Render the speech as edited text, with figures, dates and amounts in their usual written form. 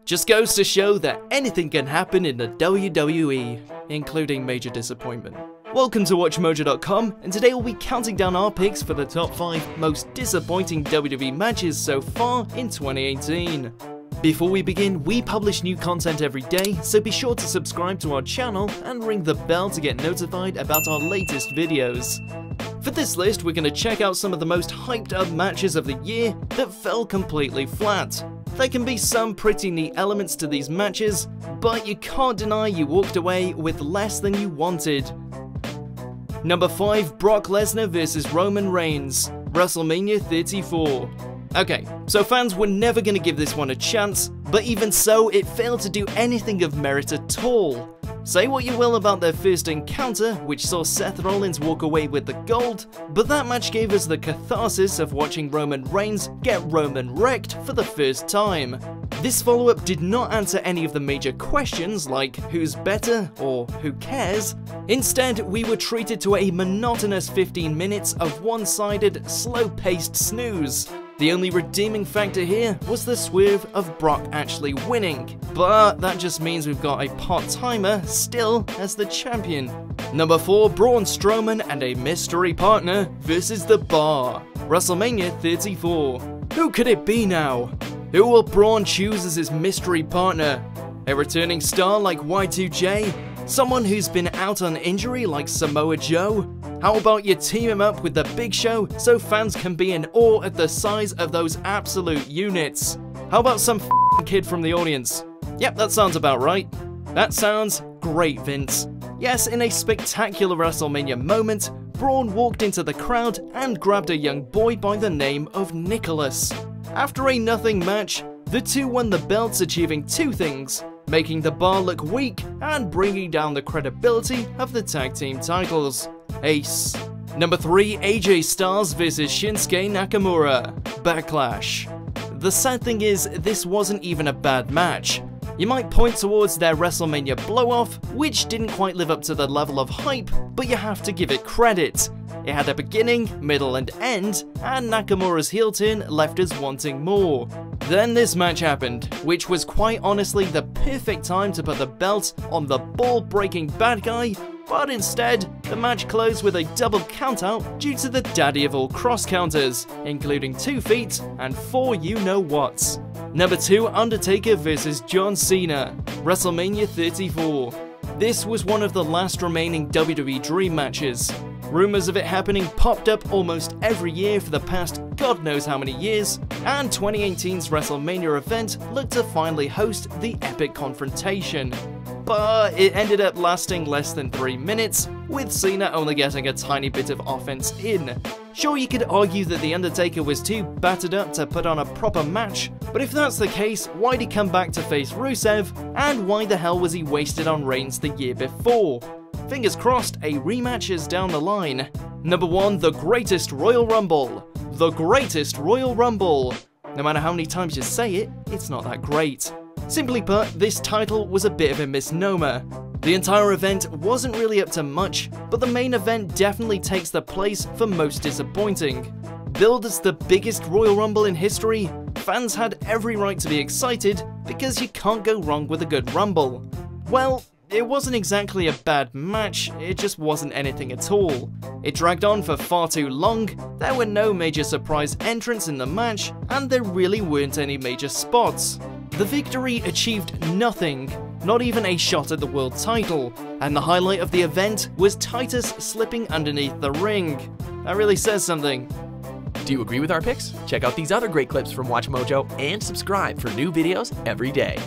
Just goes to show that anything can happen in the WWE, including major disappointment. Welcome to WatchMojo.com, and today we'll be counting down our picks for the top 5 most disappointing WWE matches so far in 2018. Before we begin, we publish new content every day, so be sure to subscribe to our channel and ring the bell to get notified about our latest videos. For this list, we're going to check out some of the most hyped up matches of the year that fell completely flat. There can be some pretty neat elements to these matches, but you can't deny you walked away with less than you wanted. Number 5, Brock Lesnar vs Roman Reigns, WrestleMania 34. Okay, so fans were never going to give this one a chance, but even so, it failed to do anything of merit at all. Say what you will about their first encounter, which saw Seth Rollins walk away with the gold, but that match gave us the catharsis of watching Roman Reigns get Roman wrecked for the first time. This follow-up did not answer any of the major questions like who's better or who cares. Instead, we were treated to a monotonous 15 minutes of one-sided, slow-paced snooze. The only redeeming factor here was the swerve of Brock actually winning, but that just means we've got a part-timer still as the champion. Number 4, Braun Strowman and a mystery partner versus The Bar, WrestleMania 34. Who could it be now? Who will Braun choose as his mystery partner? A returning star like Y2J? Someone who's been out on injury like Samoa Joe? How about you team him up with the Big Show so fans can be in awe at the size of those absolute units? How about some kid from the audience? Yep, that sounds about right. That sounds great, Vince. Yes, in a spectacular WrestleMania moment, Braun walked into the crowd and grabbed a young boy by the name of Nicholas. After a nothing match, the two won the belts, achieving two things: making The Bar look weak and bringing down the credibility of the tag team titles. Ace. Number 3, AJ Styles vs Shinsuke Nakamura, Backlash. The sad thing is, this wasn't even a bad match. You might point towards their WrestleMania blow-off, which didn't quite live up to the level of hype, but you have to give it credit. It had a beginning, middle and end, and Nakamura's heel turn left us wanting more. Then this match happened, which was quite honestly the perfect time to put the belt on the ball-breaking bad guy, but instead, the match closed with a double countout due to the daddy of all cross counters, including 2 feet and 4 you-know-whats. Number 2, Undertaker vs John Cena, WrestleMania 34. This was one of the last remaining WWE Dream matches. Rumors of it happening popped up almost every year for the past God knows how many years, and 2018's WrestleMania event looked to finally host the epic confrontation. But it ended up lasting less than 3 minutes, with Cena only getting a tiny bit of offense in. Sure, you could argue that The Undertaker was too battered up to put on a proper match, but if that's the case, why'd he come back to face Rusev, and why the hell was he wasted on Reigns the year before? Fingers crossed, a rematch is down the line. Number 1, The Greatest Royal Rumble. The Greatest Royal Rumble. No matter how many times you say it, it's not that great. Simply put, this title was a bit of a misnomer. The entire event wasn't really up to much, but the main event definitely takes the place for most disappointing. Billed as the biggest Royal Rumble in history, fans had every right to be excited because you can't go wrong with a good Rumble. Well, it wasn't exactly a bad match, it just wasn't anything at all. It dragged on for far too long, there were no major surprise entrants in the match, and there really weren't any major spots. The victory achieved nothing, not even a shot at the world title, and the highlight of the event was Titus slipping underneath the ring. That really says something. Do you agree with our picks? Check out these other great clips from WatchMojo and subscribe for new videos every day.